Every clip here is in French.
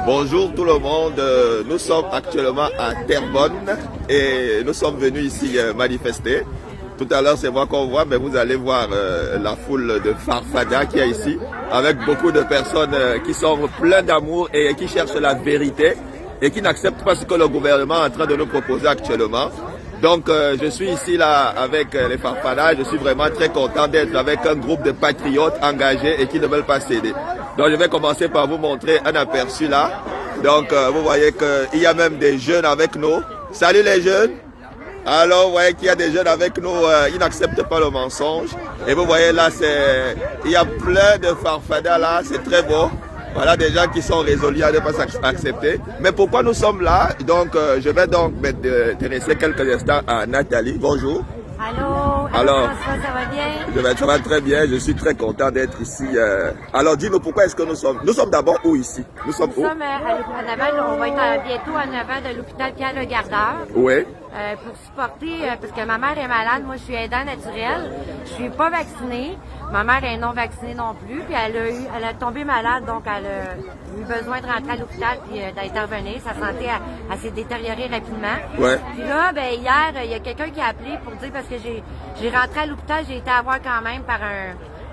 Bonjour tout le monde, nous sommes actuellement à Terrebonne et nous sommes venus ici manifester. Tout à l'heure c'est moi qu'on voit, mais vous allez voir la foule de Farfada qui est ici, avec beaucoup de personnes qui sont pleines d'amour et qui cherchent la vérité et qui n'acceptent pas ce que le gouvernement est en train de nous proposer actuellement. Donc je suis ici là avec les Farfada, je suis vraiment très content d'être avec un groupe de patriotes engagés et qui ne veulent pas céder. Donc je vais commencer par vous montrer un aperçu là. Donc vous voyez qu'il y a même des jeunes avec nous. Salut les jeunes. Alors vous voyez qu'il y a des jeunes avec nous, ils n'acceptent pas le mensonge. Et vous voyez là, il y a plein de Farfada là, c'est très beau. Voilà des gens qui sont résolus à ne pas accepter. Mais pourquoi nous sommes là? Donc je vais donc m'intéresser quelques instants à Nathalie. Bonjour. Allô, alors, ça va bien? Ça va très bien, je suis très content d'être ici. Alors dis-nous pourquoi est-ce que nous sommes? Nous sommes d'abord où ici? Nous sommes où? Nous sommes en avant, on va être bientôt en avant de l'hôpital Pierre-le-Gardeur. Oui. Pour supporter, parce que ma mère est malade, moi je suis aidant naturel, je suis pas vaccinée, ma mère est non vaccinée non plus, puis elle a tombé malade, donc elle a eu besoin de rentrer à l'hôpital puis d'intervenir, sa santé elle s'est détériorée rapidement. Ouais. Puis là, ben hier, il y a quelqu'un qui a appelé pour dire, parce que j'ai rentré à l'hôpital, j'ai été à voir quand même par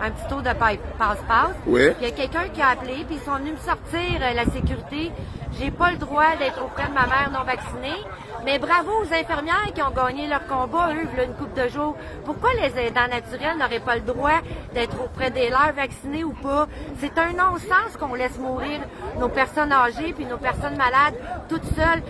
un petit tour de passe-passe. Oui. Puis il y a quelqu'un qui a appelé, puis ils sont venus me sortir la sécurité. J'ai pas le droit d'être auprès de ma mère non vaccinée. Mais bravo aux infirmières qui ont gagné leur combat, eux, il y a une couple de jours. Pourquoi les aidants naturels n'auraient pas le droit d'être auprès des leurs vaccinés ou pas? C'est un non-sens qu'on laisse mourir nos personnes âgées puis nos personnes malades toutes seules.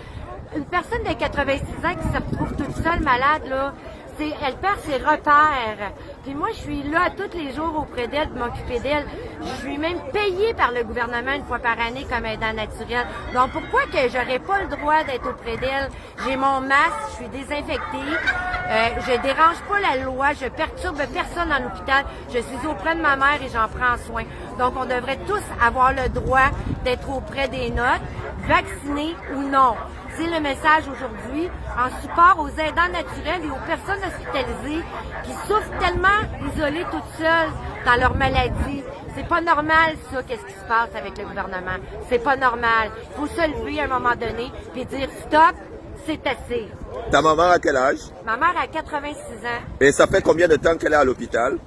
Une personne de 86 ans qui se retrouve toute seule malade, là, elle perd ses repères. Puis moi, je suis là tous les jours auprès d'elle pour m'occuper d'elle. Je suis même payée par le gouvernement une fois par année comme aidant naturel. Donc pourquoi que j'aurais pas le droit d'être auprès d'elle? J'ai mon masque, je suis désinfectée, je dérange pas la loi, je perturbe personne dans l'hôpital. Je suis auprès de ma mère et j'en prends soin. Donc on devrait tous avoir le droit d'être auprès des nôtres, vaccinés ou non. C'est le message aujourd'hui en support aux aidants naturels et aux personnes hospitalisées qui souffrent tellement isolées toutes seules dans leur maladie. C'est pas normal ça, qu'est-ce qui se passe avec le gouvernement. C'est pas normal. Il faut se lever à un moment donné et dire stop, c'est assez. Ta maman a quel âge? Ma mère a 86 ans. Et ça fait combien de temps qu'elle est à l'hôpital?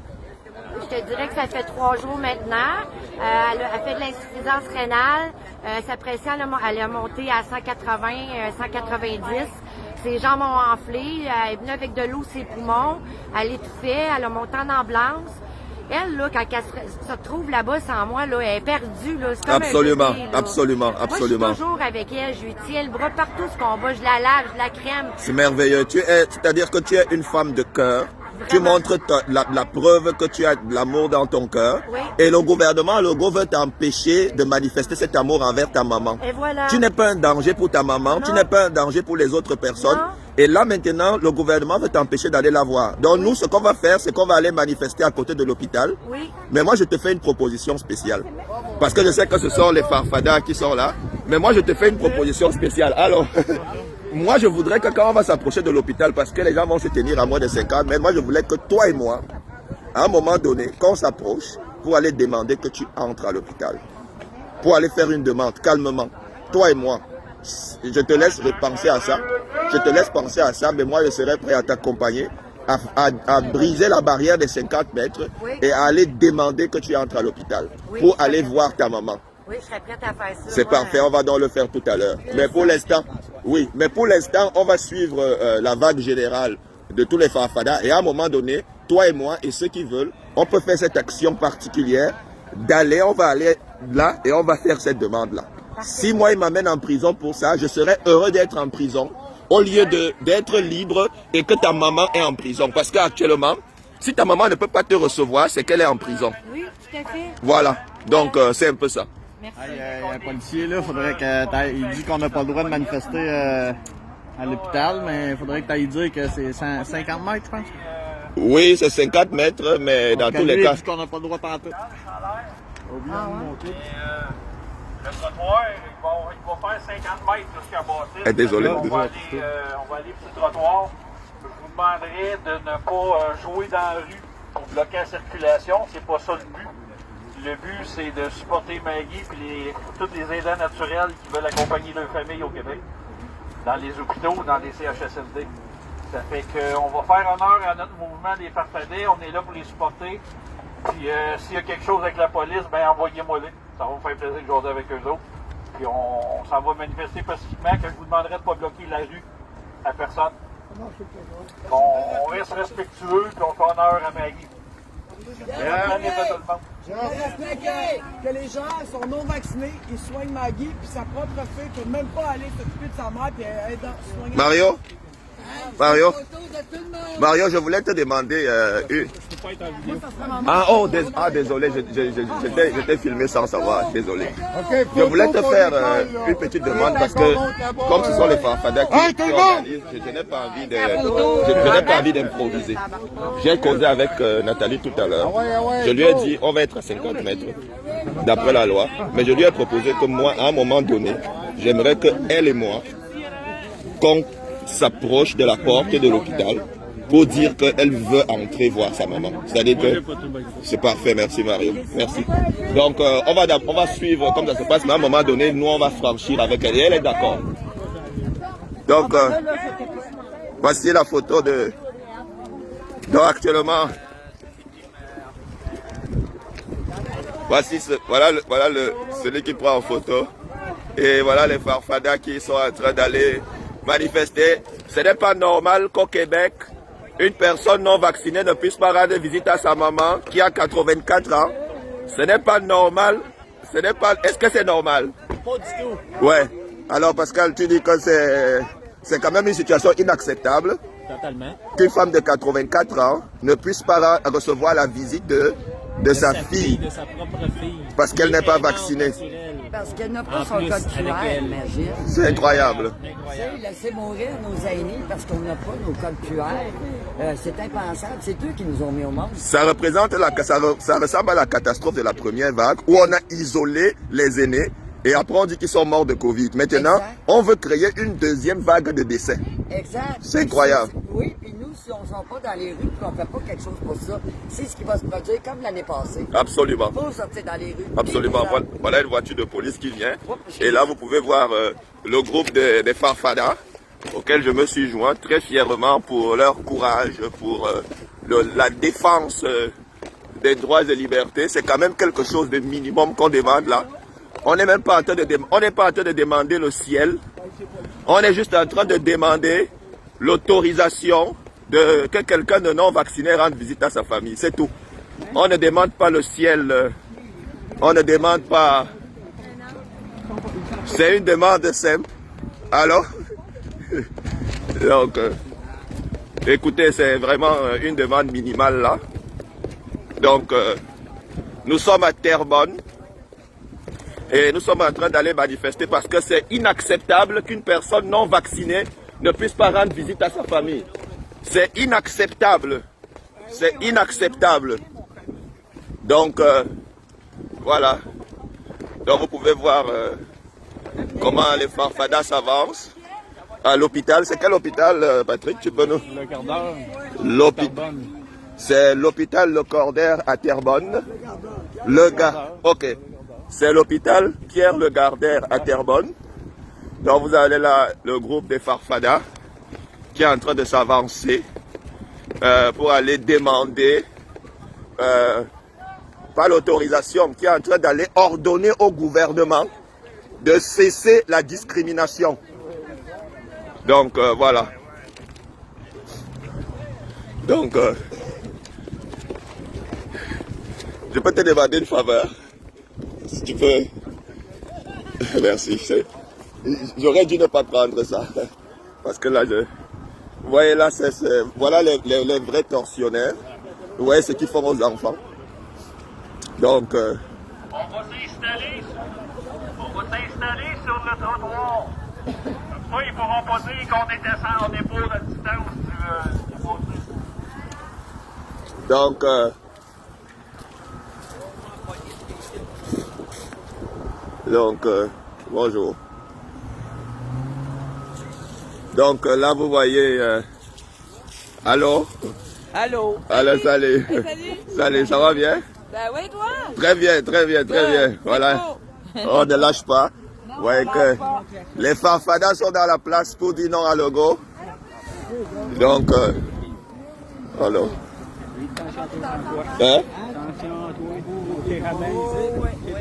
Je te dirais que ça fait 3 jours maintenant. Elle a fait de l'insuffisance rénale. Sa pression, elle a monté à 180, 190. Ses jambes ont enflé. Elle est venue avec de l'eau ses poumons. Elle étouffait. Elle a monté en ambulance. Elle, là, quand elle se retrouve là-bas sans moi, là, elle est perdue. Là. C'est comme absolument, un bébé, là. absolument, absolument. Moi, je suis toujours avec elle. Je lui tiens le bras partout ce combat. Je la lave, je la crème. C'est merveilleux. C'est-à-dire que tu es une femme de cœur. Tu montres la preuve que tu as de l'amour dans ton cœur. Oui. Et le gouvernement, veut t'empêcher de manifester cet amour envers ta maman. Et voilà. Tu n'es pas un danger pour ta maman, Non. tu n'es pas un danger pour les autres personnes. Non. Et là maintenant, le gouvernement veut t'empêcher d'aller la voir. Donc nous, ce qu'on va faire, c'est qu'on va aller manifester à côté de l'hôpital. Oui. Mais moi, je te fais une proposition spéciale. Parce que je sais que ce sont les Farfadas qui sont là. Mais moi, je te fais une proposition spéciale. Alors... Moi, je voudrais que quand on va s'approcher de l'hôpital, parce que les gens vont se tenir à moins de 50 mètres, moi, je voulais que toi et moi, à un moment donné, qu'on s'approche pour aller demander que tu entres à l'hôpital. Pour aller faire une demande, calmement. Toi et moi. Je te laisse penser à ça. Je te laisse penser à ça, mais moi, je serai prêt à t'accompagner, à briser la barrière des 50 mètres et à aller demander que tu entres à l'hôpital pour aller voir ta maman. Oui, je serais prête à faire ça. C'est parfait, on va donc le faire tout à l'heure. Mais pour l'instant, oui, mais pour l'instant, on va suivre la vague générale de tous les Farfadas. Et à un moment donné, toi et moi et ceux qui veulent, on peut faire cette action particulière on va aller là et on va faire cette demande-là. Si moi, il m'amène en prison pour ça, je serais heureux d'être en prison au lieu d'être libre et que ta maman est en prison. Parce qu'actuellement, si ta maman ne peut pas te recevoir, c'est qu'elle est en prison. Oui, tout à fait. Voilà, donc c'est un peu ça. Merci. Il y a un policier là, faudrait que il dit qu'on n'a pas le droit de manifester à l'hôpital, mais il faudrait que tu ailles dire que c'est 50 mètres, je pense. Oui, c'est 50 mètres, mais dans tous les cas... Il dit qu'on n'a pas le droit de tenter. Le trottoir, il va faire 50 mètres jusqu'à Bâtisse. Désolé. On va aller sur le trottoir. Je vous demanderai de ne pas jouer dans la rue pour bloquer la circulation. C'est pas ça le but. Le but, c'est de supporter Maggie et tous les aidants naturels qui veulent accompagner leur famille au Québec, dans les hôpitaux, dans les CHSLD. Ça fait qu'on va faire honneur à notre mouvement des Farfadets. On est là pour les supporter. Puis s'il y a quelque chose avec la police, ben envoyez-moi-les. Ça va me faire plaisir de jouer avec eux autres. Puis on s'en va manifester pacifiquement, que je vous demanderai de ne pas bloquer la rue à personne. On reste respectueux, puis on fait honneur à Maggie. Que les gens sont non vaccinés, ils soignent Maggie, puis sa propre fille ne peut même pas aller s'occuper de sa mère, puis elle est soignée. Mario, je voulais te demander une. Désolé, j'étais filmé sans savoir, désolé. Je voulais te faire une petite demande parce que, comme ce sont les Farfadas qui organisent, je n'ai pas envie d'improviser. J'ai causé avec Nathalie tout à l'heure. Je lui ai dit, on va être à 50 mètres, d'après la loi, mais je lui ai proposé que moi, à un moment donné, j'aimerais que elle et moi, qu'on s'approche de la porte de l'hôpital pour dire qu'elle veut entrer voir sa maman. C'est-à-dire que c'est parfait, merci Mario, merci. Donc on va suivre comme ça se passe, mais à un moment donné, nous on va franchir avec elle et elle est d'accord. Donc voici la photo de... Donc actuellement, voici celui qui prend en photo et voilà les Farfadas qui sont en train d'aller manifester. Ce n'est pas normal qu'au Québec, une personne non vaccinée ne puisse pas rendre visite à sa maman qui a 84 ans. Ce n'est pas normal. Est-ce que c'est normal? Pas du tout. Ouais. Alors Pascal, tu dis que c'est quand même une situation inacceptable. Totalement. Qu'une femme de 84 ans ne puisse pas recevoir la visite de sa fille. De sa propre fille. Parce qu'elle n'est pas vaccinée. Parce qu'elle n'a pas son code QR, imagine. C'est incroyable. Laisser mourir nos aînés parce qu'on n'a pas nos codes QR, c'est impensable. C'est eux qui nous ont mis au monde. Ça ressemble à la catastrophe de la première vague où on a isolé les aînés et après on dit qu'ils sont morts de Covid. Maintenant, on veut créer une deuxième vague de décès. Exact. C'est incroyable. Oui, puis nous, si on ne sort pas dans les rues et qu'on ne fait pas quelque chose pour ça, c'est ce qui va se produire comme l'année passée. Absolument. Il faut sortir dans les rues. Absolument. Voilà une voiture de police qui vient. Et là, vous pouvez voir le groupe des Farfadas auquel je me suis joint très fièrement pour leur courage, pour la défense des droits et libertés. C'est quand même quelque chose de minimum qu'on demande là. On n'est même pas en train de demander le ciel. On est juste en train de demander l'autorisation que quelqu'un de non vacciné rende visite à sa famille. C'est tout. On ne demande pas le ciel. On ne demande pas. C'est une demande simple. Alors, donc, écoutez, c'est vraiment une demande minimale là. Donc, nous sommes à Terrebonne. Et nous sommes en train d'aller manifester parce que c'est inacceptable qu'une personne non vaccinée ne puisse pas rendre visite à sa famille. C'est inacceptable. C'est inacceptable. Donc, voilà. Donc, vous pouvez voir comment les Farfadas s'avancent à l'hôpital. C'est quel hôpital, Patrick? Tu peux nous... Le Cordeur. L'hôpital. C'est l'hôpital Le Cordeur à Terrebonne. Ok. C'est l'hôpital Pierre Le Gardère à Terrebonne. Donc vous avez là le groupe des Farfadas qui est en train de s'avancer pour aller demander, pas l'autorisation, qui est en train d'aller ordonner au gouvernement de cesser la discrimination. Donc voilà. Donc je peux te demander une faveur. Si tu peux. Merci. J'aurais dû ne pas prendre ça. Parce que là, vous voyez là, voilà les vrais tortionnaires. Vous voyez ce qu'ils font aux enfants. Donc... On va s'installer sur le trottoir. Comme ça, ils pourront pas dire qu'on est on est pour la distance du... Donc... bonjour. Donc là, vous voyez... allô? Allô? Allô, salut. Salut, ça va bien? Ben oui, toi. Très bien, très bien, très bien. Voilà. On ne lâche pas. Vous voyez que les farfadas sont dans la place pour dire non à logo. Donc, alors. Hein? C'est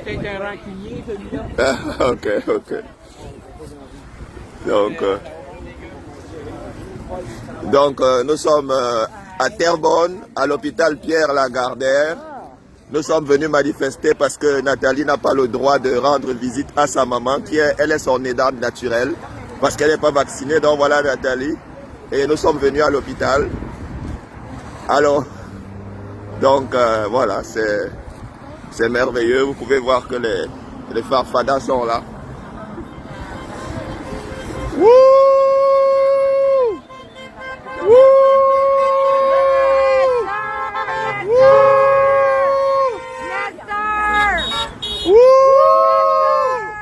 peut-être un rancunier, celui-là. Ok, ok. Donc, nous sommes à Terrebonne, à l'hôpital Pierre Lagardère. Nous sommes venus manifester parce que Nathalie n'a pas le droit de rendre visite à sa maman, elle est son aidante naturelle, parce qu'elle n'est pas vaccinée. Donc voilà Nathalie. Et nous sommes venus à l'hôpital. Alors, donc voilà, c'est merveilleux. Vous pouvez voir que les farfadas sont là. Wouh! Wouh!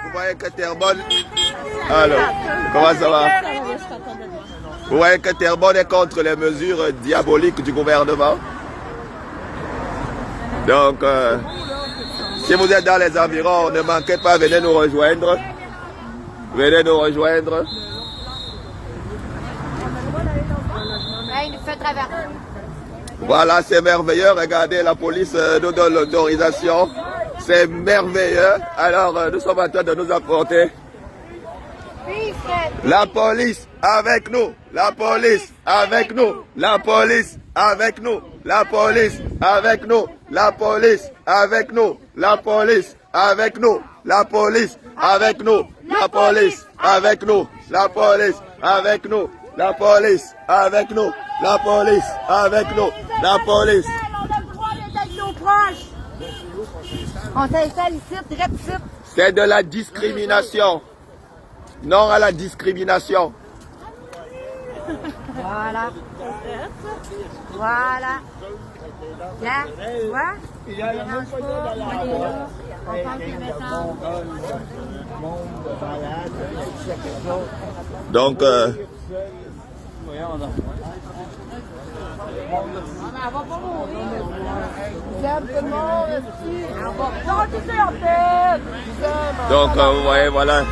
Vous voyez que Terrebonne... Alors, comment ça va? Vous voyez que Terrebonne est contre les mesures diaboliques du gouvernement. Donc, si vous êtes dans les environs, ne manquez pas, venez nous rejoindre. Venez nous rejoindre. Il nous fait traverser. Voilà, c'est merveilleux. Regardez, la police nous donne l'autorisation. C'est merveilleux. Alors, nous sommes en train de nous apporter. La police avec nous. La police avec nous. La police avec nous. La police avec nous. La police avec nous. La police avec nous. La police avec nous. La police avec nous. La police avec nous. La police avec nous. La police avec nous. La police. On a le droit d'être avec nos proches. On s'installe ici, très petit. C'est de la discrimination. Non à la discrimination. Voilà. Voilà. Là, tu vois? Il y a même pas de la On parle des messages. Donc, Elle va pas mourir. J'aime tout le monde ici. On va sortir en tête. donc vous voyez, voilà.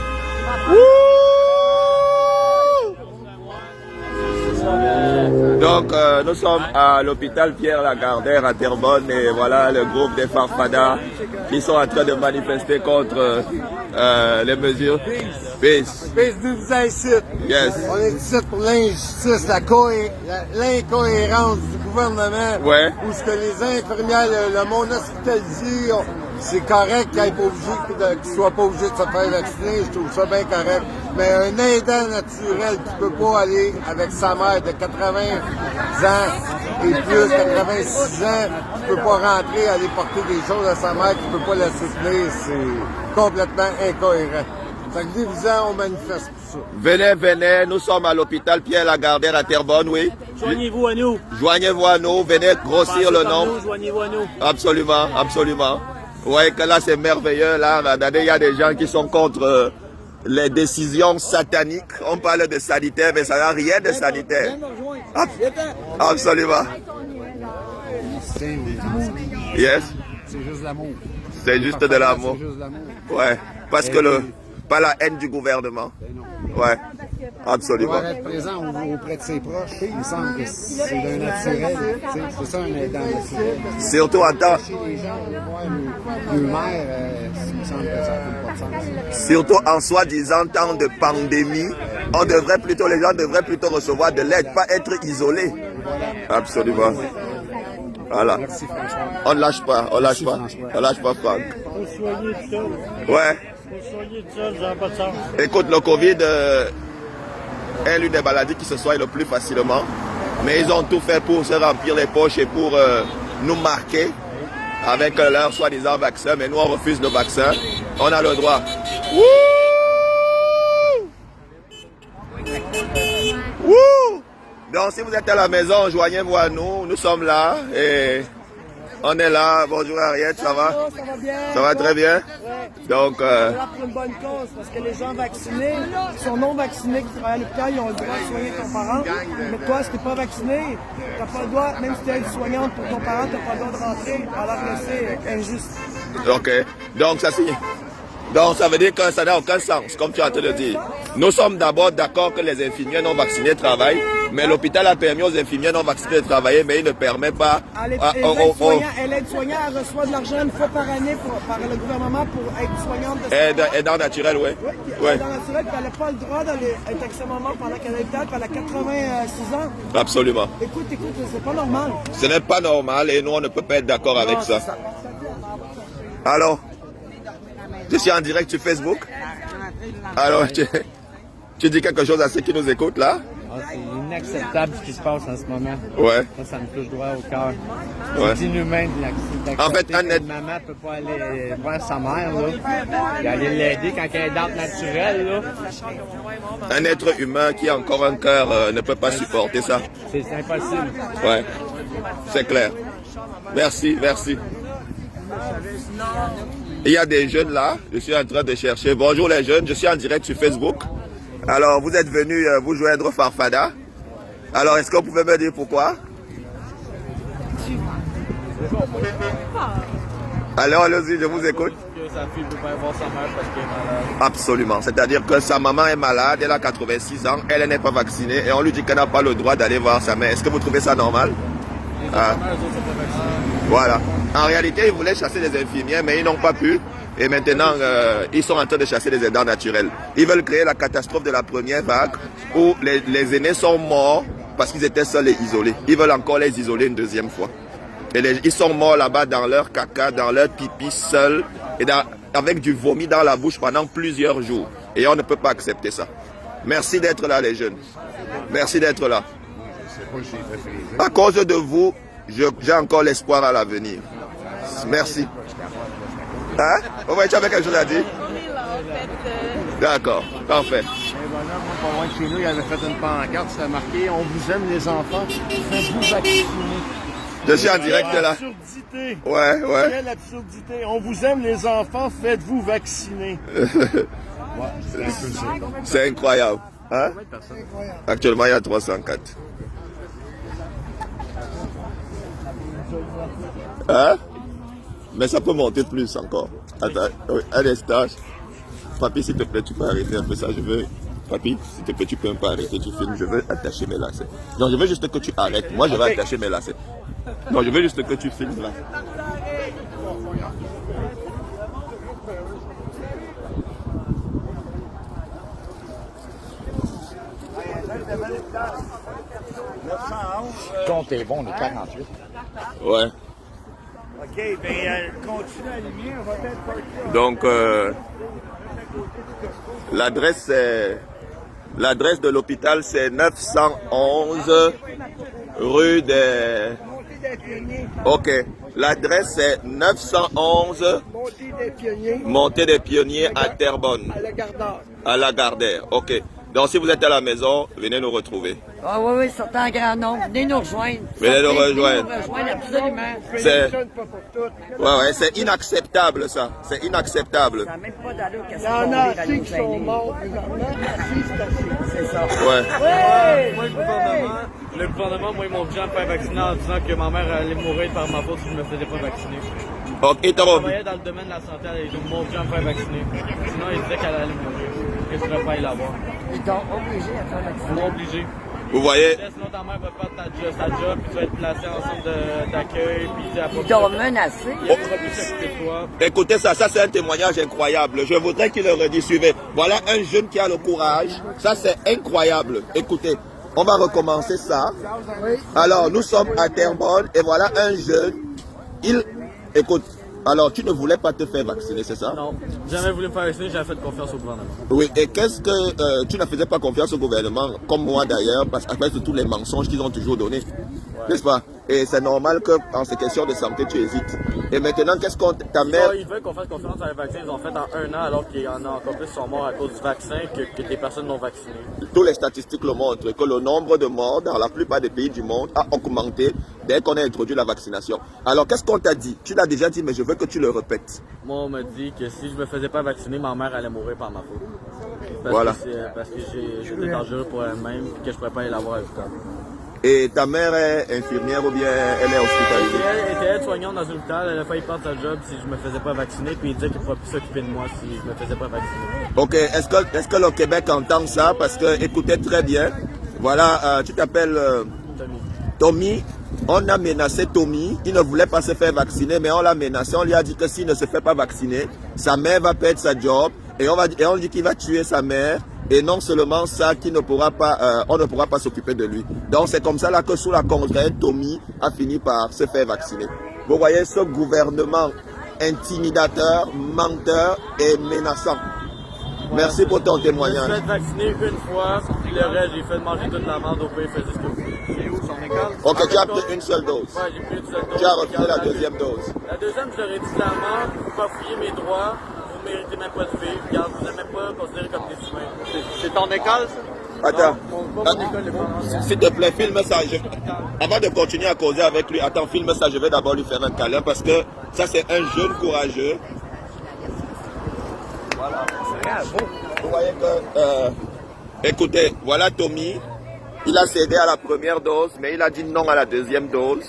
Donc, nous sommes à l'hôpital Pierre Lagardère à Terrebonne et voilà le groupe des farfadas qui sont en train de manifester contre les mesures. Peace. Peace nous incite. Yes. On est ici pour l'injustice, l'incohérence du gouvernement. Ouais. Où ce que les infirmières, le monde hospitalisé, c'est correct qu'ils soient pas obligés de se faire vacciner, je trouve ça bien correct. Mais un aidant naturel qui peut pas aller avec sa mère de 80 ans et plus, 86 ans, qui peut pas rentrer, aller porter des choses à sa mère, qui peut pas la soutenir, c'est complètement incohérent. Fait que dévisant, on manifeste pour ça. Venez, venez, nous sommes à l'hôpital Pierre Lagardère à Terrebonne, oui. Joignez-vous à nous. Joignez-vous à nous, venez grossir le nombre. Joignez-vous à nous. Absolument, absolument. Vous voyez que là c'est merveilleux, là, regardez, il y a des gens qui sont contre les décisions sataniques. On parle de sanitaire, mais ça n'a rien de sanitaire. Absolument. Yes. C'est juste l'amour. C'est juste de l'amour. C'est juste l'amour. Ouais. Parce que pas la haine du gouvernement. Ouais. Absolument. Pouvoir être présent auprès de ses proches, il me semble que c'est d'un naturel. C'est ça un aidant naturel. Surtout en temps. Chez les gens, voir deux mères, il me semble que ça n'a pas de sens. Surtout en soi-disant temps de pandémie, les gens devraient plutôt recevoir de l'aide, pas être isolés. Absolument. Voilà. Merci François. On ne lâche pas, on lâche pas. On lâche pas, Franck. Vous soyez tout seul. Ouais. Vous soyez tout seul, ça n'a pas de sens. Écoute, le Covid est l'une des maladies qui se soigne le plus facilement. Mais ils ont tout fait pour se remplir les poches et pour nous marquer avec leur soi-disant vaccin. Mais nous, on refuse le vaccin. On a le droit. Wouh! Wouh! Donc, si vous êtes à la maison, joignez-vous à nous. Nous sommes là et On est là. Bonjour Ariette, ça va? Ça va bien? Ça va très bien? Ouais. Donc, On est là pour une bonne cause, parce que les gens vaccinés, qui sont non vaccinés, qui travaillent à l'hôpital, ils ont le droit de soigner ton parent. Mais toi, si t'es pas vacciné, t'as pas le droit, même si t'es aide-soignante pour ton parent, t'as pas le droit de rentrer, alors que c'est injuste. ok. Donc, ça signe. Donc, ça veut dire que ça n'a aucun sens, comme tu as en train de dire. Nous sommes d'abord d'accord que les infirmiers non vaccinés travaillent, mais l'hôpital a permis aux infirmiers non vaccinés de travailler, mais il ne permet pas... L'aide-soignante, elle reçoit de l'argent une fois par année par le gouvernement pour être soignante de Aidant naturel, oui. Oui, Ouais. aidant naturel, puis elle n'a pas le droit d'être avec sa maman pendant qu'elle est à l'hôpital, puis elle a 86 ans. Absolument. Écoute, c'est pas normal. Ce n'est pas normal et nous, on ne peut pas être d'accord avec ça. Alors, je suis en direct sur Facebook. Alors, tu dis quelque chose à ceux qui nous écoutent là? C'est inacceptable ce qui se passe en ce moment. Ouais. Moi, ça me touche droit au cœur. Ouais. C'est inhumain d'accepter En fait, qu'une maman ne peut pas aller voir sa mère, là, et aller l'aider quand elle est aidante naturelle. Là. Un être humain qui a encore un cœur ne peut pas supporter ça. C'est impossible. Ouais, c'est clair. Merci, merci. Il y a des jeunes là, je suis en train de chercher. Bonjour les jeunes, je suis en direct sur Facebook. Alors, vous êtes venus vous joindre Farfada. Alors, est-ce que vous pouvez me dire pourquoi? Alors, allez-y, je vous écoute. Que sa fille ne peut pas voir sa mère parce qu'elle est malade. Absolument. C'est-à-dire que sa maman est malade, elle a 86 ans, elle n'est pas vaccinée et on lui dit qu'elle n'a pas le droit d'aller voir sa mère. Est-ce que vous trouvez ça normal? Voilà. En réalité, ils voulaient chasser les infirmières, mais ils n'ont pas pu. Et maintenant, ils sont en train de chasser les aidants naturels. Ils veulent créer la catastrophe de la première vague où les aînés sont morts parce qu'ils étaient seuls et isolés. Ils veulent encore les isoler une deuxième fois. Et ils sont morts là-bas dans leur caca, dans leur pipi, seuls, et avec du vomi dans la bouche pendant plusieurs jours. Et on ne peut pas accepter ça. Merci d'être là, les jeunes. Merci d'être là. À cause de vous, j'ai encore l'espoir à l'avenir. Merci. Hein? Ouais, tu avais quelque chose à dire? D'accord, parfait. Pas loin de chez nous, il avait fait une pancarte, c'était marqué « On vous aime les enfants, faites-vous vacciner ». Je suis en direct là. Absurdité. Ouais. Quelle absurdité. On vous aime les enfants, faites-vous vacciner. C'est incroyable. Hein? Actuellement, il y a 304. Hein? Mais ça peut monter plus encore. Attends, oui, un instant. Papi, s'il te plaît, tu peux arrêter un peu ça. Je veux. Papi, s'il te plaît, tu peux un peu arrêter. Tu filmes. Je veux attacher mes lacets. Non, je veux juste que tu arrêtes. Moi, je vais attacher mes lacets. Non, je veux juste que tu filmes là. Le compte est bon, on est 48. Ouais. OK, bien, continue à allumer, on va peut-être partir. Donc, l'adresse de l'hôpital, c'est 911 rue des... Ok. L'adresse, c'est 911 Montée des Pionniers à Terrebonne. À la Gardeur. À la Gardère. Ok. Donc, si vous êtes à la maison, venez nous retrouver. Ah oui, sortez en grand nombre. Venez nous rejoindre. Venez nous rejoindre. Venez nous rejoindre, absolument. Ouais, c'est inacceptable, ça. C'est inacceptable. Ça n'a même pas d'allure qu'à Il y se en a tomber à assez nos qui sont aînés. morts présentement. Assis, c'est assez. C'est ça. Ouais. Moi, le gouvernement, moi, ils m'ont obligé à me faire vacciner en disant que ma mère allait mourir par ma faute si je ne me faisais pas vacciner. Ok, Je interrompu. travaillais dans le domaine de la santé, ils m'ont obligé à me faire vacciner. Sinon, ils disaient qu'elle allait mourir, que je ne devrais pas y l'avoir. Ils t'ont obligé à faire Ils vacciner. m'ont obligé. Vous voyez, Sinon, ta mère va perdre sa job, puis tu vas être placé en centre d'accueil, puis tu vas Ils t'ont menacé. Il va plus s'occuper de toi. écoutez ça, c'est un témoignage incroyable. Je voudrais qu'il le redise. Suivez. Voilà un jeune qui a le courage. Ça, c'est incroyable. Écoutez, on va recommencer ça. Alors, nous sommes à Terrebonne et voilà un jeune. Écoute, alors tu ne voulais pas te faire vacciner, c'est ça? Non, jamais voulu me faire vacciner, j'avais fait confiance au gouvernement. Oui, et qu'est-ce que tu ne faisais pas confiance au gouvernement, comme moi d'ailleurs, parce qu'à cause de tous les mensonges qu'ils ont toujours donnés, n'est-ce pas? Et c'est normal que en ces questions de santé, tu hésites. Et maintenant, qu'est-ce qu'on ta mère... Ils veulent qu'on fasse confiance à les vaccins. Ils ont fait en 1 an alors qu'il y en a encore plus qui sont morts à cause du vaccin que des personnes non vaccinées. Toutes les statistiques le montrent que le nombre de morts dans la plupart des pays du monde a augmenté dès qu'on a introduit la vaccination. Alors, qu'est-ce qu'on t'a dit? Tu l'as déjà dit, mais je veux que tu le répètes. Moi, on m'a dit que si je me faisais pas vacciner, ma mère allait mourir par ma faute. Voilà. Parce que j'étais dangereux pour elle-même et que je pourrais pas aller la voir à l'hôpital. Et ta mère est infirmière ou bien elle est hospitalisée? Elle était aide-soignante dans un hôpital, elle a failli perdre sa job si je me faisais pas vacciner, puis il disait qu'il ne pourrait plus s'occuper de moi si je me faisais pas vacciner. Ok, est-ce que le Québec entend ça? Parce que, écoutez très bien, voilà, tu t'appelles Tommy. On a menacé Tommy, il ne voulait pas se faire vacciner, mais on l'a menacé, on lui a dit que s'il ne se fait pas vacciner, sa mère va perdre sa job, et on dit qu'il va tuer sa mère, et non seulement ça, qu'il ne pourra pas, on ne pourra pas s'occuper de lui. Donc c'est comme ça là que sous la contrainte, Tommy a fini par se faire vacciner. Vous voyez ce gouvernement intimidateur, menteur et menaçant. Merci pour ton témoignage. Je me suis fait vacciner une fois, puis le reste, j'ai fait manger toute la merde au pays, faisait ce que vous voulez. C'est où son école? Ok, tu as pris une seule dose. Ouais, j'ai pris une seule dose. Tu as refusé la deuxième dose. La deuxième, je leur ai dit clairement, vous ne bafouillez mes droits, vous ne méritez même pas de vivre, regarde, vous n'êtes même pas considérés comme des humains. C'est ton école, ça? Attends, Pas mon école, les parents. s'il te plaît, filme ça. Avant de continuer à causer avec lui, attends, filme ça, je vais d'abord lui faire un câlin parce que ça c'est un jeune courageux. Voilà. Vous voyez que, écoutez, voilà Tommy, il a cédé à la première dose, mais il a dit non à la deuxième dose.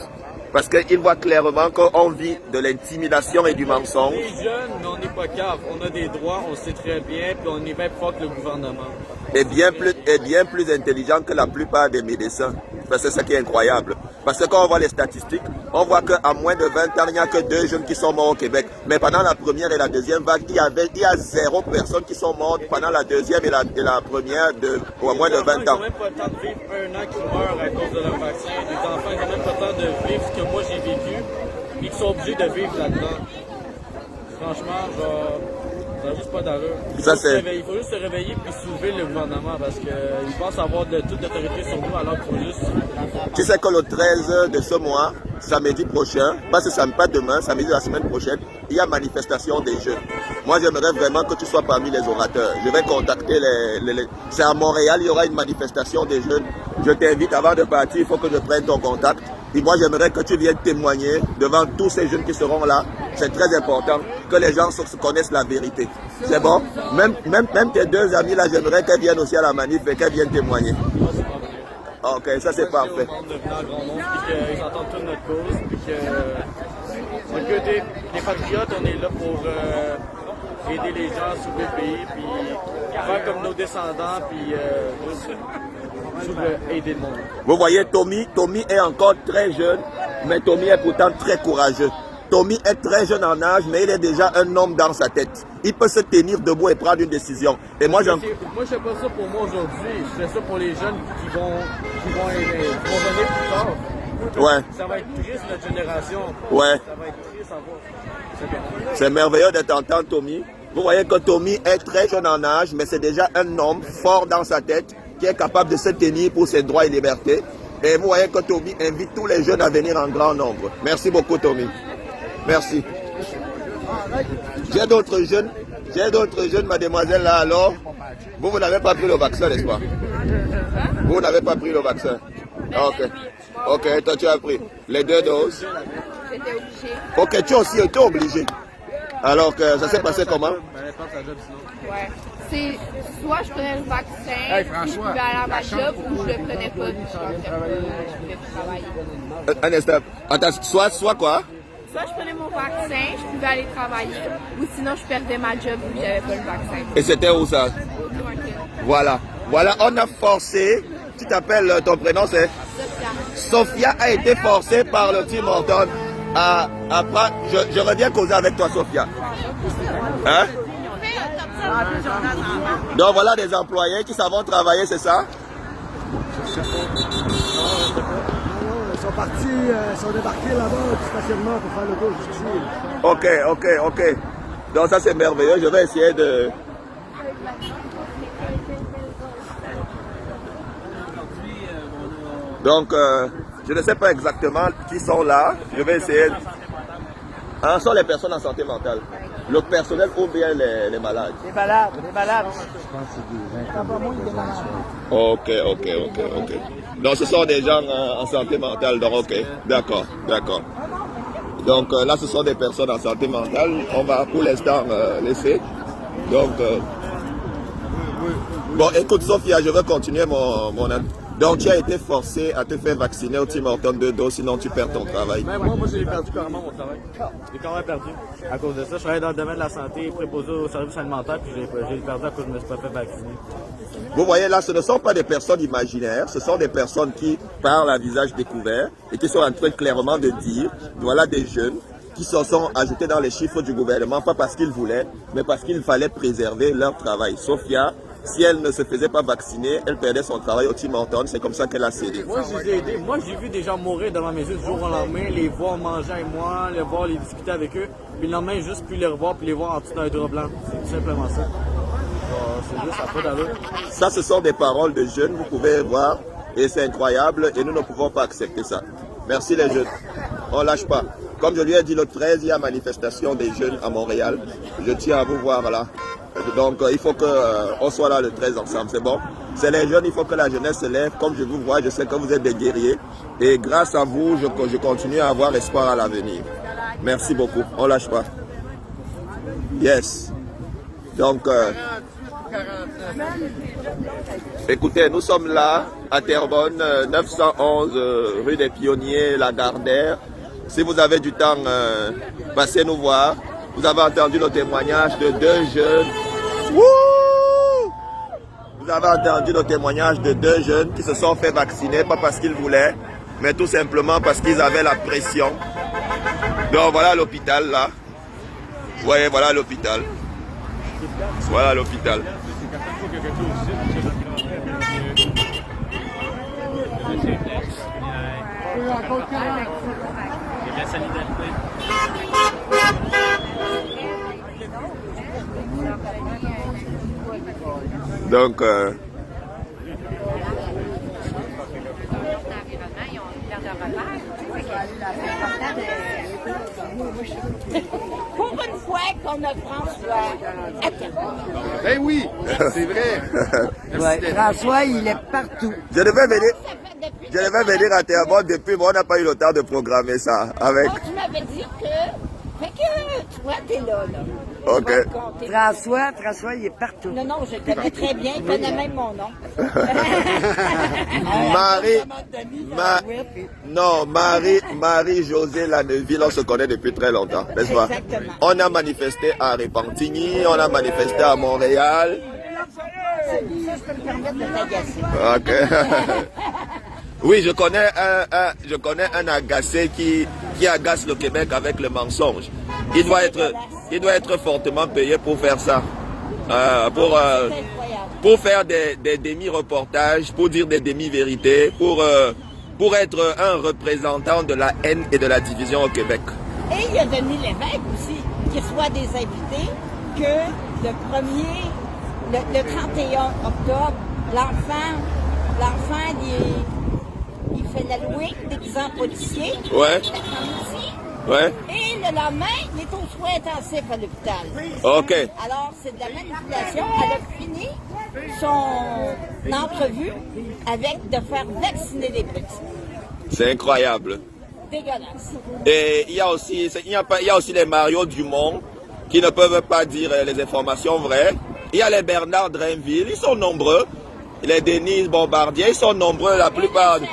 Parce qu'il voit clairement qu'on vit de l'intimidation et du mensonge. On est jeunes, mais on n'est pas cave. On a des droits, on sait très bien, puis on est même fort que le gouvernement. Et bien plus intelligent que la plupart des médecins. Parce que c'est ça qui est incroyable. Parce que quand on voit les statistiques, on voit qu'à moins de 20 ans, il n'y a que 2 jeunes qui sont morts au Québec. Mais pendant la première et la deuxième vague, il y a 0 personnes qui sont mortes pendant la deuxième et la première à moins de 20 ans. Ils n'ont même pas le temps de vivre 1 an qui meurent à cause de leur vaccin. Les enfants, ils n'ont même pas le temps de vivre ce que moi j'ai vécu et qui sont obligés de vivre là-dedans. Franchement, ça n'a juste pas d'allure. Il faut juste se réveiller puis soulever le gouvernement parce qu'ils pensent avoir toute l'autorité sur nous alors qu'il faut juste... Tu sais que le 13 de ce mois, samedi prochain, pas demain, samedi de la semaine prochaine, il y a manifestation des jeunes. Moi, j'aimerais vraiment que tu sois parmi les orateurs. Je vais contacter c'est à Montréal, il y aura une manifestation des jeunes. Je t'invite avant de partir, il faut que je prenne ton contact. Et moi, j'aimerais que tu viennes témoigner devant tous ces jeunes qui seront là. C'est très important que les gens connaissent la vérité. C'est bon? Même tes 2 amis là, j'aimerais qu'elles viennent aussi à la manif et qu'elles viennent témoigner. Ok, ça c'est parfait. Ils entendent toute notre cause, puis que des patriotes, on est là pour aider les gens à sauver le pays, puis faire comme nos descendants, puis aider le monde. Vous voyez, Tommy est encore très jeune, mais Tommy est pourtant très courageux. Tommy est très jeune en âge, mais il est déjà un homme dans sa tête. Il peut se tenir debout et prendre une décision. Et moi, je ne fais pas ça pour moi aujourd'hui. Je fais ça pour les jeunes qui vont venir plus tard. Ouais. Ça va être triste, notre génération. Ouais. Ça va être triste à voir. C'est merveilleux de t'entendre, Tommy. Vous voyez que Tommy est très jeune en âge, mais c'est déjà un homme fort dans sa tête qui est capable de se tenir pour ses droits et libertés. Et vous voyez que Tommy invite tous les jeunes à venir en grand nombre. Merci beaucoup, Tommy. Merci. J'ai d'autres jeunes, mademoiselle, là, alors. Vous n'avez pas pris le vaccin, n'est-ce pas? Vous n'avez pas pris le vaccin? Ok. Ok, toi, tu as pris les 2 doses? J'étais obligée. Ok, tu as aussi été obligé. Alors que ça s'est passé comment? Ouais. C'est soit je prenais le vaccin, puis je pouvais aller à ma job, ou je le prenais pas, puis je pouvais travailler. Un instant. Attends, soit quoi? Soit je prenais mon vaccin, je pouvais aller travailler, ou sinon je perdais ma job vu que j'avais pas le vaccin. Et c'était où ça? Voilà. Voilà, on a forcé. Tu t'appelles, ton prénom c'est? Sophia a été forcée par le Tim Horton à prendre. Je reviens causer avec toi, Sophia. Hein? Donc voilà des employés qui savent travailler, c'est ça? Ils sont partis, ils sont débarqués là-bas du stationnement pour faire le tour jusqu'ici. Ok. Donc ça c'est merveilleux, je vais essayer de... Donc Je ne sais pas exactement qui sont là. Je vais essayer. Ce sont les personnes en santé mentale. Le personnel ou bien les malades? Les malades, les malades. Ok. Donc ce sont des gens en santé mentale. Donc ok, d'accord. Donc là ce sont des personnes en santé mentale. On va pour l'instant laisser. Donc bon, écoute Sophia, je vais continuer mon Donc tu as été forcé à te faire vacciner au Tim Hortons 2 doses, sinon tu perds ton travail. Même moi j'ai perdu carrément mon travail. J'ai carrément perdu. À cause de ça, je travaillais dans le domaine de la santé, préposé au service alimentaire, puis j'ai perdu à cause que je ne me suis pas fait vacciner. Vous voyez là, ce ne sont pas des personnes imaginaires, ce sont des personnes qui parlent à visage découvert et qui sont en train clairement de dire, voilà des jeunes qui se sont ajoutés dans les chiffres du gouvernement, pas parce qu'ils voulaient, mais parce qu'il fallait préserver leur travail. Sophia, si elle ne se faisait pas vacciner, elle perdait son travail au Tim Hortons, c'est comme ça qu'elle a cédé. Moi, je les ai aidés. Moi, j'ai vu des gens mourir devant mes yeux du jour au lendemain, les voir manger avec moi, les voir, les discuter avec eux, puis le lendemain, juste plus les revoir, puis les voir en dessous d'un drap blanc. C'est tout simplement ça. C'est juste, ça n'a pas d'allure. Ça, ce sont des paroles de jeunes, vous pouvez voir, et c'est incroyable, et nous ne pouvons pas accepter ça. Merci les jeunes. On ne lâche pas. Comme je lui ai dit le 13, il y a manifestation des jeunes à Montréal. Je tiens à vous voir là. Donc il faut qu'on soit là le 13 ensemble, c'est bon? C'est les jeunes, il faut que la jeunesse se lève. Comme je vous vois, je sais que vous êtes des guerriers. Et grâce à vous, je continue à avoir espoir à l'avenir. Merci beaucoup, on ne lâche pas. Yes. Donc, écoutez, nous sommes là à Terrebonne, 911 rue des Pionniers, Lagardère. Si vous avez du temps, passez nous voir. Vous avez entendu le témoignage de deux jeunes. Wouh! Vous avez entendu le témoignage de deux jeunes qui se sont fait vacciner, pas parce qu'ils voulaient, mais tout simplement parce qu'ils avaient la pression. Donc voilà l'hôpital là. Vous voyez, voilà l'hôpital. Voilà l'hôpital. Donc, pour une fois qu'on a François à Terrebonne. Ben oui, c'est vrai. Ouais, François, il est partout. je devais venir à Terrebonne depuis, mais on n'a pas eu le temps de programmer ça avec. Tu m'avais dit que... Fait que, toi, t'es là. Ok. François, il est partout. Non, je connais très bien, il connaît même mon nom. Marie-Josée Lanneville, on se connaît depuis très longtemps, n'est-ce pas? Exactement. On a manifesté à Repentigny, on a manifesté à Montréal. Ça, je peux me permettre de t'agacer. Ok. Oui, je connais un agacé qui agace le Québec avec le mensonge. Il doit être fortement payé pour faire ça. Pour faire des demi-reportages, pour dire des demi-vérités, pour être un représentant de la haine et de la division au Québec. Et il y a Denis Lévesque aussi, qui reçoit des invités, que le 31 octobre, l'enfant, il fait l'Halloween déguisé en policier. Ouais. Ouais. Et le lendemain, il est aux soins intensifs à l'hôpital. OK. Alors, c'est de la manipulation. Elle a fini son entrevue avec de faire vacciner les petits. C'est incroyable. Dégueulasse. Et il y a aussi les Mario Dumont qui ne peuvent pas dire les informations vraies. Il y a les Bernard Drainville, ils sont nombreux. Les Denise Bombardier, ils sont nombreux, la plupart. Ouais.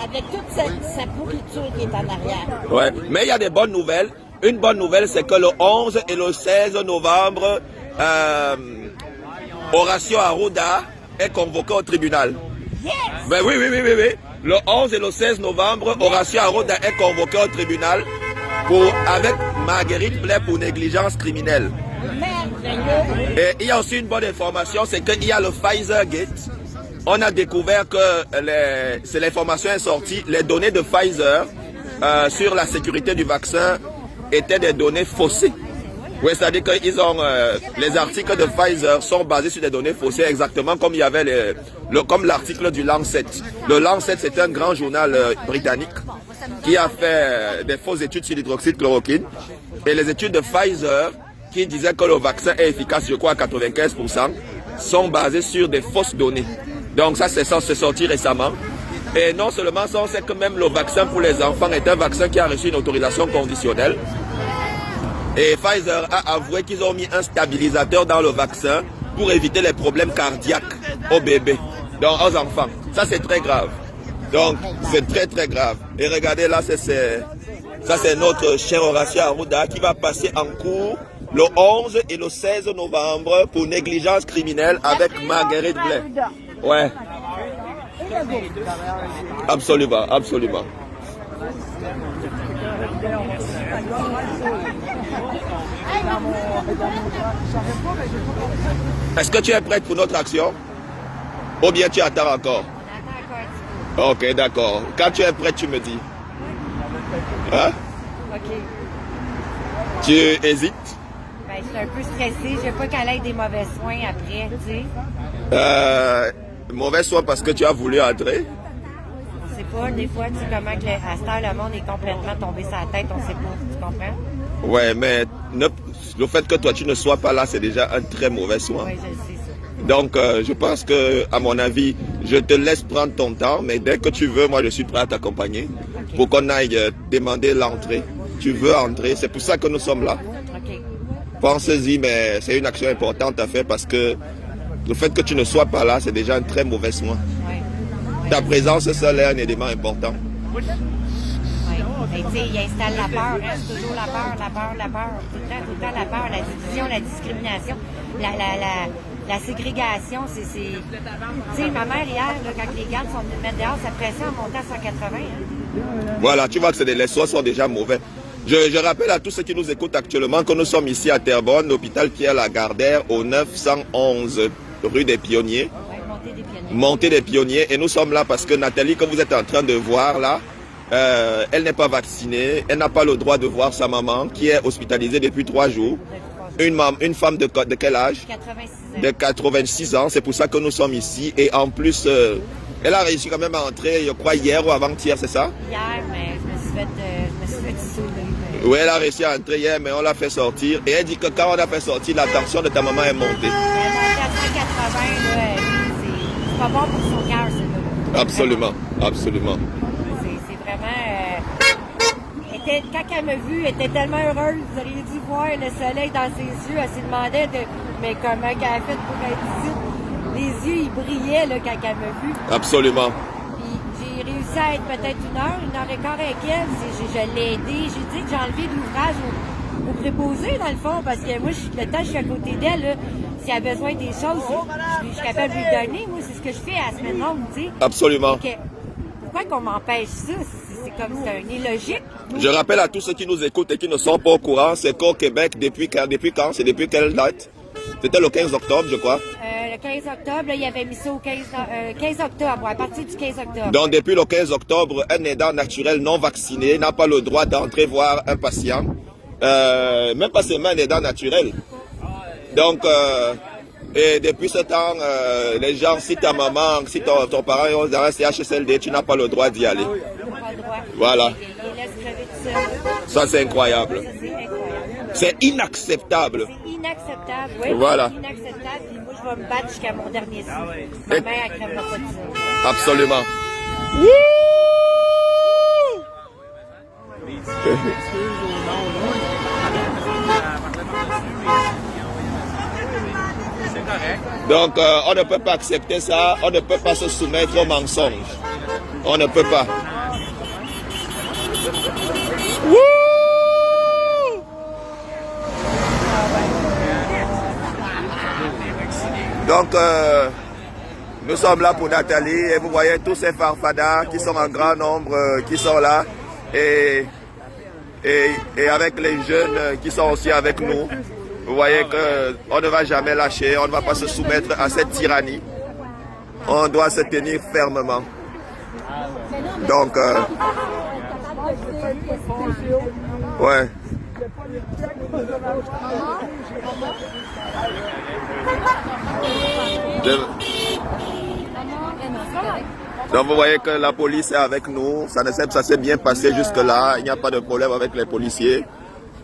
Avec toute sa pourriture qui est en arrière. Ouais. Mais il y a des bonnes nouvelles. Une bonne nouvelle, c'est que le 11 et le 16 novembre, Horacio Arruda est convoqué au tribunal. Yes! Ben oui. Le 11 et le 16 novembre, Horacio Arruda est convoqué au tribunal avec Marguerite Blais pour négligence criminelle. Et il y a aussi une bonne information, c'est qu'il y a le Pfizer Gate. On a découvert que l'information est sortie, les données de Pfizer sur la sécurité du vaccin étaient des données faussées. Oui, c'est-à-dire qu'ils ont les articles de Pfizer sont basés sur des données faussées, exactement comme il y avait comme l'article du Lancet. Le Lancet, c'est un grand journal britannique qui a fait des fausses études sur l'hydroxychloroquine. Et les études de Pfizer, qui disaient que le vaccin est efficace, je crois, à 95%, sont basées sur des fausses données. Donc ça, c'est censé sortir récemment. Et non seulement ça, on sait que même le vaccin pour les enfants est un vaccin qui a reçu une autorisation conditionnelle. Et Pfizer a avoué qu'ils ont mis un stabilisateur dans le vaccin pour éviter les problèmes cardiaques aux bébés, donc aux enfants. Ça, c'est très grave. Donc, c'est très, très grave. Et regardez, là, ça, c'est notre cher Horacio Arruda qui va passer en cours le 11 et le 16 novembre pour négligence criminelle avec Marguerite Blais. Ouais. Absolument, absolument. Est-ce que tu es prête pour notre action? Ou bien tu attends encore? Ok, d'accord. Quand tu es prête, tu me dis. Hein? OK. Tu hésites? Ben, je suis un peu stressée. Je veux pas qu'elle ait des mauvais soins après, tu sais. Mauvais soin parce que tu as voulu entrer? On sait pas, des fois, tu sais comment que à cette heure, le monde est complètement tombé sur la tête, on sait pas, tu comprends? Ouais, mais le fait que toi, tu ne sois pas là, c'est déjà un très mauvais soin. Oui, je sais ça. Donc, je pense que, à mon avis, je te laisse prendre ton temps, mais dès que tu veux, moi, je suis prêt à t'accompagner pour qu'on aille demander l'entrée. Tu veux entrer, c'est pour ça que nous sommes là. OK. Pensez-y, mais c'est une action importante à faire parce que le fait que tu ne sois pas là, c'est déjà un très mauvais soin. Oui. Ta présence seule est un élément important. Oui. Mais tu sais, il installe la peur, hein, c'est toujours la peur. Tout le temps la peur, la division, la discrimination, la ségrégation. Tu sais, ma mère hier, là, quand les gardes sont venus me mettre dehors, ça pressait en montant à 180. Hein. Voilà, tu vois que les soins sont déjà mauvais. Je rappelle à tous ceux qui nous écoutent actuellement que nous sommes ici à Terrebonne, l'hôpital Pierre-Lagardère, au 911 rue des Pionniers. Oui, montée des Pionniers. Montée des Pionniers. Et nous sommes là parce que Nathalie, que vous êtes en train de voir là, elle n'est pas vaccinée, elle n'a pas le droit de voir sa maman qui est hospitalisée depuis 3 jours. Une femme de quel âge? 86 ans. De 86 ans, c'est pour ça que nous sommes ici. Et en plus, elle a réussi quand même à entrer, je crois, hier ou avant-hier, c'est ça? Hier, mais je me suis fait sauver. Oui, elle a réussi à entrer hier, mais on l'a fait sortir. Et elle dit que quand on a fait sortir, la tension de ta maman est montée. Elle est montée à 180, là, c'est pas bon pour son cœur, ça. Absolument, absolument. C'est vraiment... quand elle m'a vue, elle était tellement heureuse. Vous auriez dû voir le soleil dans ses yeux. Elle se demandait mais comment elle a fait pour être ici. Les yeux, ils brillaient là, quand elle m'a vue. Absolument. Puis j'ai réussi à être peut-être 1 heure et quart avec elle. Je l'ai aidée. J'ai dit que j'ai enlevé de l'ouvrage au préposé, dans le fond, parce que moi, le temps que je suis à côté d'elle, là, si elle a besoin des choses, je suis capable de lui donner. Moi, c'est ce que je fais à la semaine longue, tu sais. Absolument. Pourquoi qu'on m'empêche ça? C'est comme c'est un illogique. Je rappelle à tous ceux qui nous écoutent et qui ne sont pas au courant, c'est qu'au Québec, depuis quand? C'est depuis quelle date? C'était le 15 octobre, je crois. Le 15 octobre, là, il avait mis ça au 15 octobre, à partir du 15 octobre. Donc, depuis le 15 octobre, un aidant naturel non vacciné n'a pas le droit d'entrer voir un patient. Même pas seulement un aidant naturel. Donc, et depuis ce temps, les gens, si ta maman, si ton parent est dans un CHSLD, tu n'as pas le droit d'y aller. Pas le droit. Voilà. Il laisse crever tout seul. Ça, c'est incroyable. Ça, c'est incroyable. C'est inacceptable. C'est inacceptable, oui. Voilà. C'est inacceptable. Puis moi, je vais me battre jusqu'à mon dernier souffle. Ma mère, elle crèvera pas de ça. Absolument. Donc, on ne peut pas accepter ça, on ne peut pas se soumettre aux mensonges. On ne peut pas. Donc, nous sommes là pour Nathalie et vous voyez tous ces farfadas qui sont en grand nombre, qui sont là et avec les jeunes qui sont aussi avec nous. Vous voyez qu'on ne va jamais lâcher, on ne va pas se soumettre à cette tyrannie. On doit se tenir fermement. Donc, ouais. Donc vous voyez que la police est avec nous, ça s'est bien passé jusque-là, il n'y a pas de problème avec les policiers.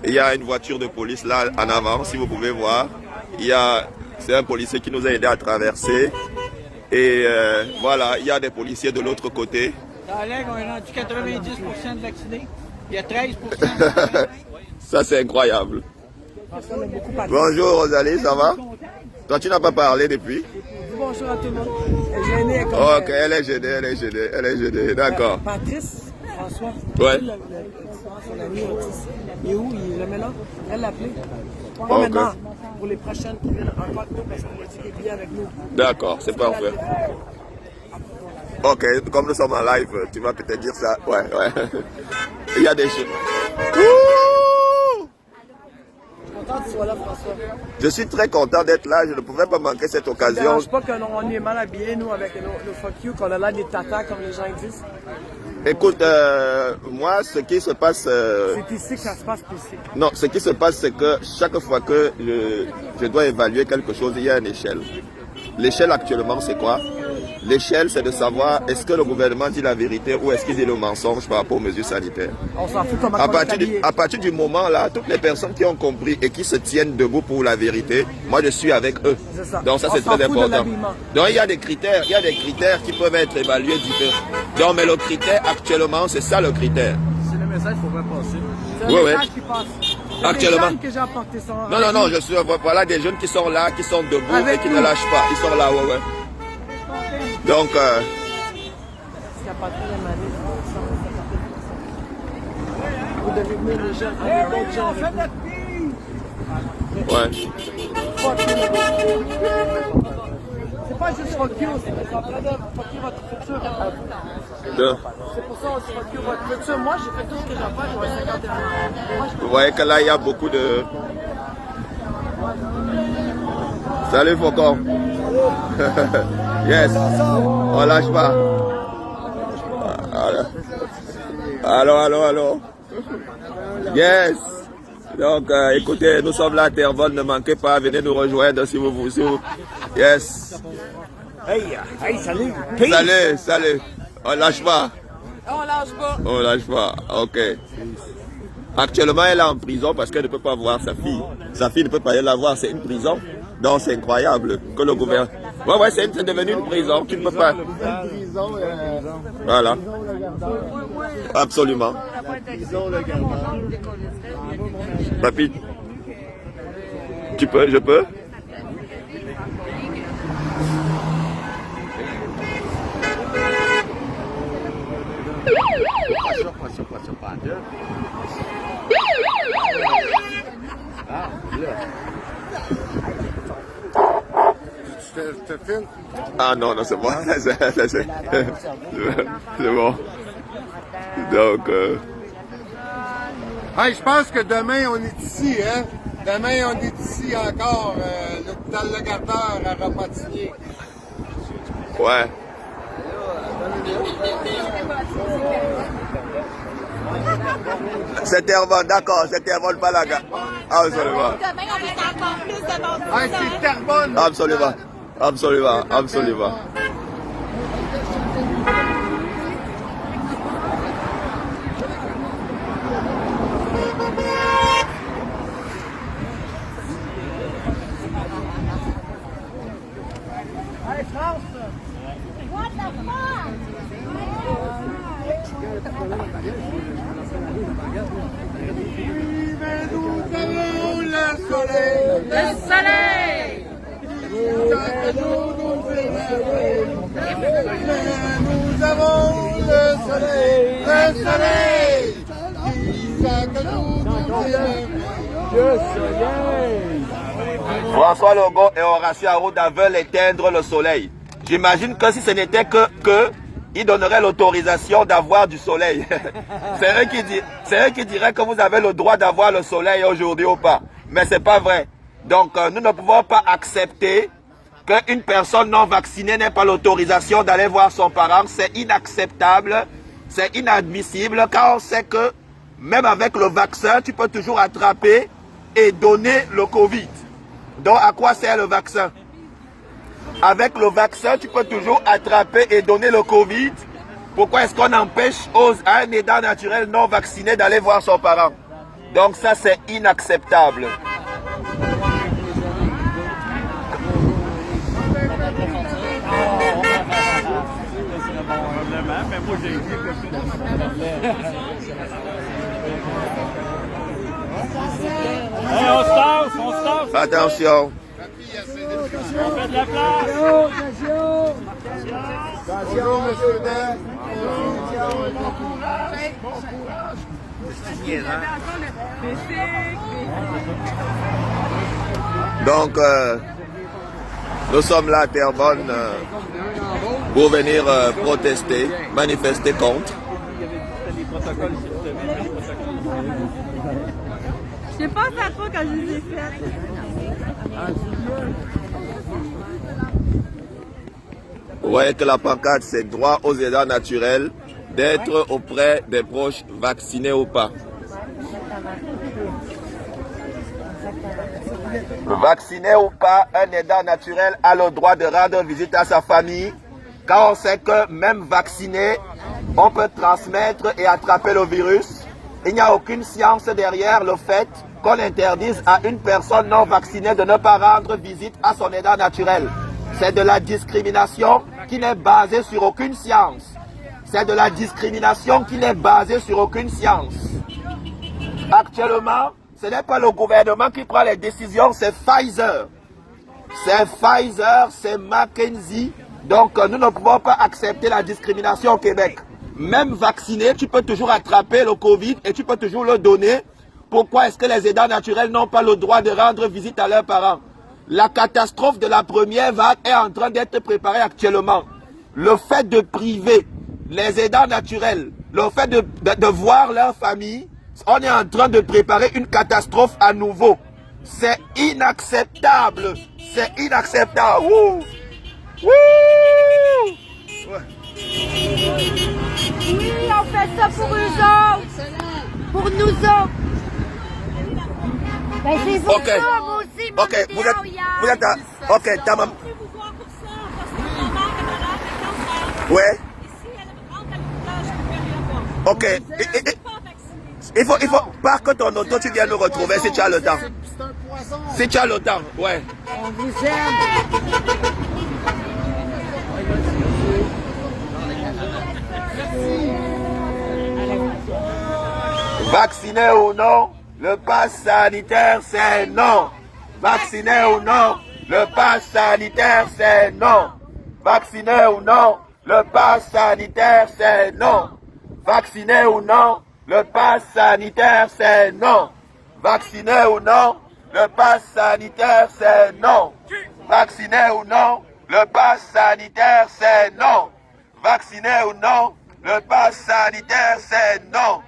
Il y a une voiture de police là en avant, si vous pouvez voir. C'est un policier qui nous a aidé à traverser. Et voilà, il y a des policiers de l'autre côté. Dans l'aigle, on est rendu 90% de vaccinés. Il y a 13%. Ça, c'est incroyable. Bonjour Rosalie, ça va? Toi, tu n'as pas parlé depuis? Bonjour à tout le monde. Elle est gênée. Ok, elle est gênée, d'accord. Patrice, François. Ouais. Son ami autiste. Il est où? Il est là? Elle l'a appelé. Pas maintenant. Pour les prochaines qui viennent encore avec nous parce qu'on a dit qu'il est bien avec nous. D'accord, c'est parfait. Ok, comme nous sommes en live, tu vas peut-être dire ça. Ouais. Il y a des choses. Content que tu sois là, François. Je suis très content d'être là, je ne pouvais pas manquer cette occasion. Je ne dérange pas qu'on est mal habillés, nous, avec nos fuck you, qu'on a l'air des tatas, comme les gens disent. Écoute, moi, ce qui se passe... C'est ici que ça se passe, ici. Non, ce qui se passe, c'est que chaque fois que je dois évaluer quelque chose, il y a une échelle. L'échelle actuellement, c'est quoi? L'échelle, c'est de savoir est-ce que le gouvernement dit la vérité ou est-ce qu'il dit le mensonge par rapport aux mesures sanitaires. On s'en fout comment à partir du moment là, toutes les personnes qui ont compris et qui se tiennent debout pour la vérité, moi je suis avec eux. Ça. Donc ça c'est très important. Donc il y a des critères, qui peuvent être évalués différents. Donc mais le critère actuellement, c'est ça le critère. C'est le message qu'il faudrait passer. C'est le message qui passe. Actuellement. Que j'ai apporté ça. Non, je suis voilà des jeunes qui sont là, qui sont debout avec et qui ne lâchent pas. Ils sont là, ouais. Donc, vous devez venir les jeunes, d'autres gens. Ouais. C'est pas juste fuck you, c'est en train de fuck you votre futur. C'est pour ça qu'on dit fuck you votre futur. Moi, j'ai fait tout ce que j'ai à faire, j'aurais 51 ans. Vous voyez que là, il y a beaucoup de... Salut Faucon. Yes. On lâche pas. Allô. Yes. Donc, écoutez, nous sommes là à Terrebonne. Ne manquez pas, venez nous rejoindre si vous voulez. Yes. Hey, salut. Salut. On lâche pas. On lâche pas. Ok. Actuellement, elle est en prison parce qu'elle ne peut pas voir sa fille. Sa fille ne peut pas aller la voir, c'est une prison. Donc c'est incroyable que le gouvernement... Ouais, c'est devenu une prison qui ne peut pas... Voilà. Absolument. Papy, je peux? Ah non, c'est bon. C'est bon. Donc... Hey, je pense que demain, on est ici, hein? Demain, on est ici encore, l'hôpital Lagardère à Repentigny. Ouais. C'est Terrebonne, d'accord, c'est Terrebonne, pas la gare. Absolument. Demain, on est encore plus de monde. Hey, c'est Terrebonne! Absolument. Hey, France! What the fuck? Nous avons le soleil! Le soleil! Nous avons le soleil! François Legault et Horacio Arruda veulent éteindre le soleil. J'imagine que si ce n'était que ils donneraient l'autorisation d'avoir du soleil. C'est eux qui diraient que vous avez le droit d'avoir le soleil aujourd'hui ou pas. Mais c'est pas vrai. Donc nous ne pouvons pas accepter qu'une personne non vaccinée n'ait pas l'autorisation d'aller voir son parent. C'est inacceptable, c'est inadmissible, car on sait que même avec le vaccin, tu peux toujours attraper et donner le Covid. Donc à quoi sert le vaccin? Avec le vaccin, tu peux toujours attraper et donner le Covid. Pourquoi est-ce qu'on empêche un aidant naturel non vacciné d'aller voir son parent? Donc ça, c'est inacceptable. Hey, on se tasse. Attention. On fait de la place. Bonjour, monsieur Dan. Donc, nous sommes là à Terrebonne pour venir protester, manifester contre. Je sais pas faire quoi quand je les ai faites. Vous voyez que la pancarte, c'est droit aux aidants naturels d'être auprès des proches vaccinés ou pas. Vacciné ou pas, un aidant naturel a le droit de rendre visite à sa famille, car on sait que même vacciné, on peut transmettre et attraper le virus. Il n'y a aucune science derrière le fait qu'on interdise à une personne non vaccinée de ne pas rendre visite à son aidant naturel. C'est de la discrimination qui n'est basée sur aucune science. C'est de la discrimination qui n'est basée sur aucune science. Actuellement, ce n'est pas le gouvernement qui prend les décisions, c'est Pfizer. C'est Pfizer, c'est McKinsey. Donc, nous ne pouvons pas accepter la discrimination au Québec. Même vacciné, tu peux toujours attraper le Covid et tu peux toujours le donner. Pourquoi est-ce que les aidants naturels n'ont pas le droit de rendre visite à leurs parents? La catastrophe de la première vague est en train d'être préparée actuellement. Le fait de priver les aidants naturels, le fait de voir leur famille, on est en train de préparer une catastrophe à nouveau. C'est inacceptable. C'est inacceptable. Wouh! Wouh! Ouais. Oui, on fait ça pour eux autres. Pour nous autres. Ben, c'est pour Ok. ça, moi aussi, mon Ok, client, vous êtes à... Ok, ta maman... Ouais. Ok. Il faut... Parque ton auto, tu viens nous retrouver si tu as le temps. Si tu as le temps, ouais. On vous aime. Vacciné ou non, le pass sanitaire c'est non. Vacciné ou non, le pass sanitaire c'est non. Vacciné ou non, le pass sanitaire c'est non. Vacciné ou non, le pass sanitaire c'est non. Vacciné ou non, le pass sanitaire c'est non. Vacciné ou non, le pass sanitaire c'est non. Vacciné ou non, le pass sanitaire c'est non.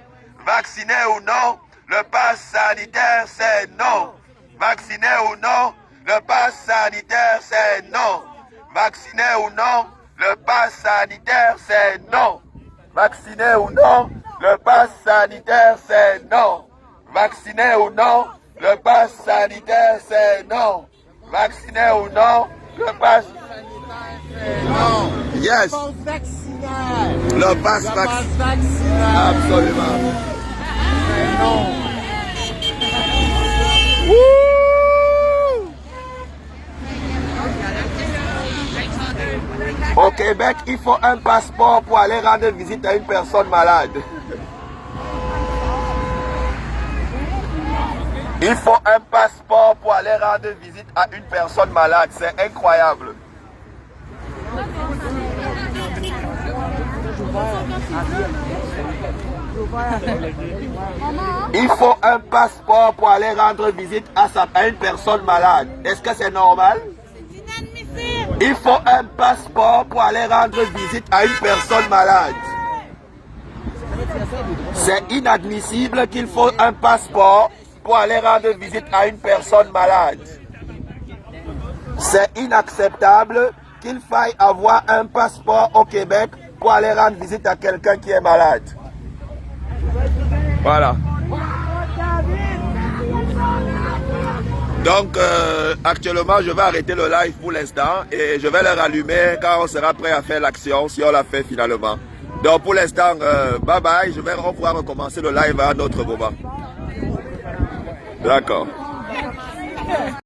Vacciné ou non, le pass sanitaire c'est non. Vacciné ou non, le pass sanitaire c'est non. Vacciné ou non, le pass sanitaire c'est non. Vacciné ou non, le pass sanitaire c'est non. Vacciné ou non, le pass sanitaire c'est non. Vacciné ou non, le pass sanitaire c'est non. Yes. Le pass vaccinal. Absolument. C'est non. Au Québec, il faut un passeport pour aller rendre visite à une personne malade. Il faut un passeport pour aller rendre visite à une personne malade. C'est incroyable. Il faut un passeport pour aller rendre visite à une personne malade. Est-ce que c'est normal? Il faut un passeport pour aller rendre visite à une personne malade. C'est inadmissible qu'il faut un passeport pour aller rendre visite à une personne malade. C'est inacceptable qu'il faille avoir un passeport au Québec pour aller rendre visite à quelqu'un qui est malade. Voilà. Donc, actuellement, je vais arrêter le live pour l'instant et je vais le rallumer quand on sera prêt à faire l'action, si on l'a fait finalement. Donc, pour l'instant, bye bye. Je vais pouvoir recommencer le live à un autre moment. D'accord.